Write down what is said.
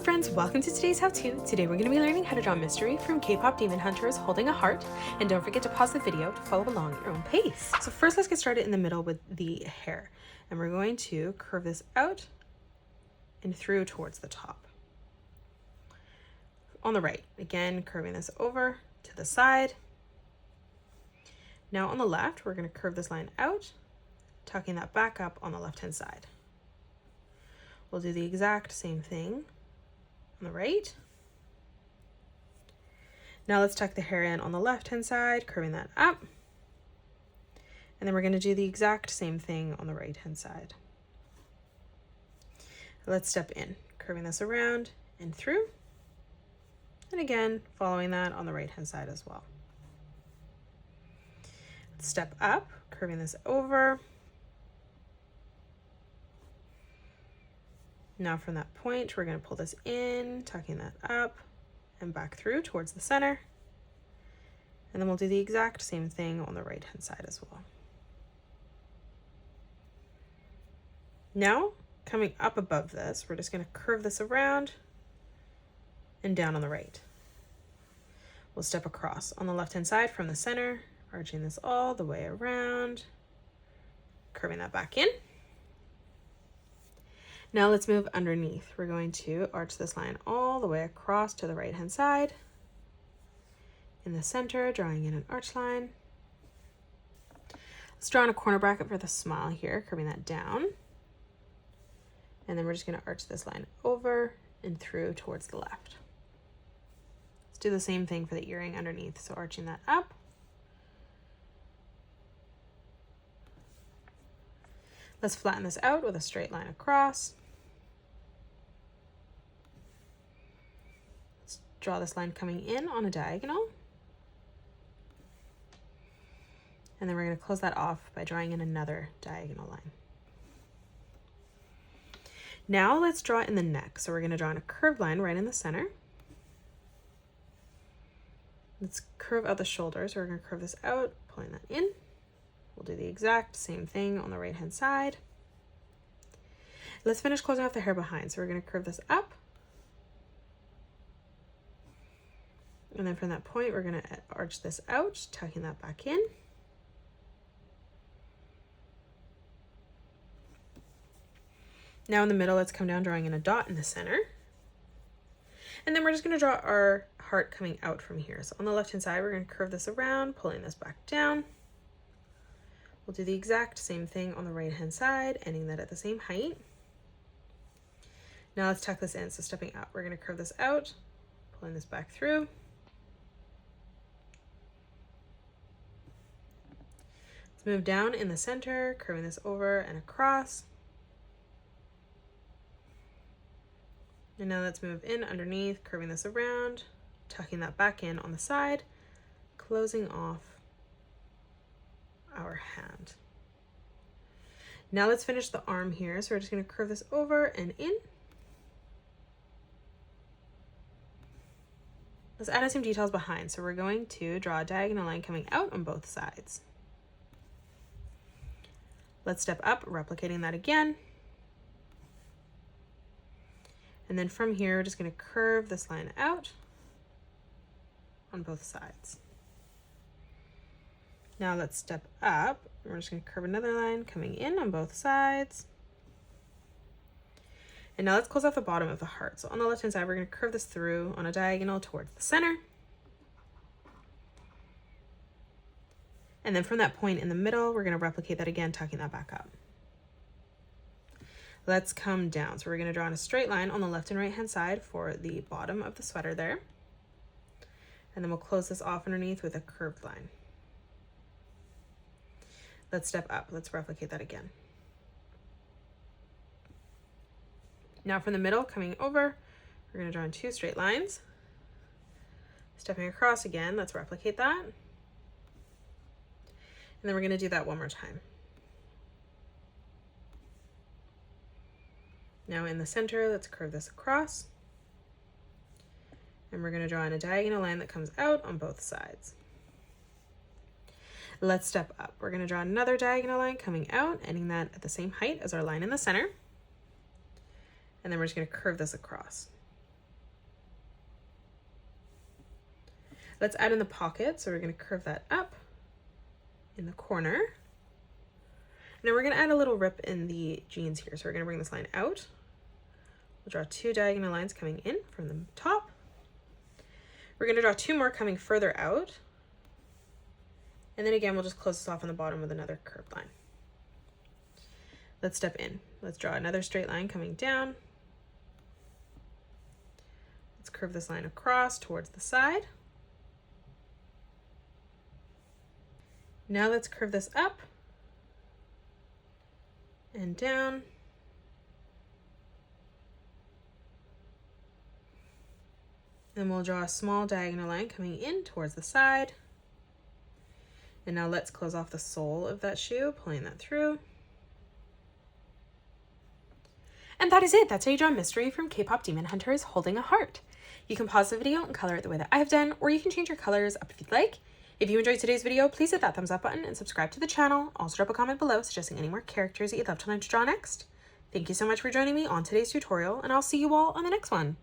friends, welcome to today's how-to. Today we're going to be learning how to draw mystery from K-pop demon hunters holding a heart, and don't forget to pause the video to follow along at your own pace. So first let's get started in the middle with the hair, and we're going to curve this out and through towards the top. On the right, again curving this over to the side. Now on the left, we're going to curve this line out, tucking that back up on the left-hand side. We'll do the exact same thing on the right. Now let's tuck the hair in on the left-hand side, curving that up. And then we're going to do the exact same thing on the right-hand side. Let's step in, curving this around and through. And again, following that on the right-hand side as well. Step up, curving this over. Now from that point, we're going to pull this in, tucking that up and back through towards the center. And then we'll do the exact same thing on the right-hand side as well. Now, coming up above this, we're just going to curve this around and down on the right. We'll step across on the left-hand side from the center, arching this all the way around, curving that back in. Now let's move underneath. We're going to arch this line all the way across to the right-hand side. In the center, drawing in an arch line. Let's draw in a corner bracket for the smile here, curving that down. And then we're just going to arch this line over and through towards the left. Let's do the same thing for the earring underneath. So arching that up. Let's flatten this out with a straight line across. Let's draw this line coming in on a diagonal. And then we're going to close that off by drawing in another diagonal line. Now let's draw in the neck. So we're going to draw in a curved line right in the center. Let's curve out the shoulders. We're going to curve this out, pulling that in. We'll do the exact same thing on the right-hand side. Let's finish closing off the hair behind. So we're going to curve this up. And then from that point, we're going to arch this out, tucking that back in. Now in the middle, let's come down, drawing in a dot in the center. And then we're just going to draw our heart coming out from here. So on the left-hand side, we're going to curve this around, pulling this back down. We'll do the exact same thing on the right-hand side, ending that at the same height. Now let's tuck this in. So stepping up, we're going to curve this out, pulling this back through. Let's move down in the center, curving this over and across. And now let's move in underneath, curving this around, tucking that back in on the side, closing off our hand. Now let's finish the arm here. So we're just going to curve this over and in. Let's add in some details behind. So we're going to draw a diagonal line coming out on both sides. Let's step up, replicating that again. And then from here, we're just going to curve this line out on both sides. Now let's step up. We're just going to curve another line coming in on both sides. And now let's close off the bottom of the heart. So on the left-hand side, we're going to curve this through on a diagonal towards the center. And then from that point in the middle, we're going to replicate that again, tucking that back up. Let's come down. So we're going to draw in a straight line on the left and right-hand side for the bottom of the sweater there. And then we'll close this off underneath with a curved line. Let's step up. Let's replicate that again. Now from the middle, coming over, we're going to draw in two straight lines. Stepping across again, let's replicate that. And then we're going to do that one more time. Now in the center, let's curve this across. And we're going to draw in a diagonal line that comes out on both sides. Let's step up. We're going to draw another diagonal line coming out, ending that at the same height as our line in the center. And then we're just going to curve this across. Let's add in the pocket. So we're going to curve that up in the corner. And then we're going to add a little rip in the jeans here. So we're going to bring this line out. We'll draw 2 diagonal lines coming in from the top. We're going to draw 2 more coming further out. And then again, we'll just close this off on the bottom with another curved line. Let's step in. Let's draw another straight line coming down. Let's curve this line across towards the side. Now let's curve this up and down. Then we'll draw a small diagonal line coming in towards the side. And now let's close off the sole of that shoe, pulling that through. And that is it. That's how you draw Mystery from K-pop Demon Hunters holding a heart. You can pause the video and color it the way that I have done, or you can change your colors up if you'd like. If you enjoyed today's video, please hit that thumbs up button and subscribe to the channel. Also drop a comment below suggesting any more characters that you'd love to learn to draw next. Thank you so much for joining me on today's tutorial, and I'll see you all on the next one.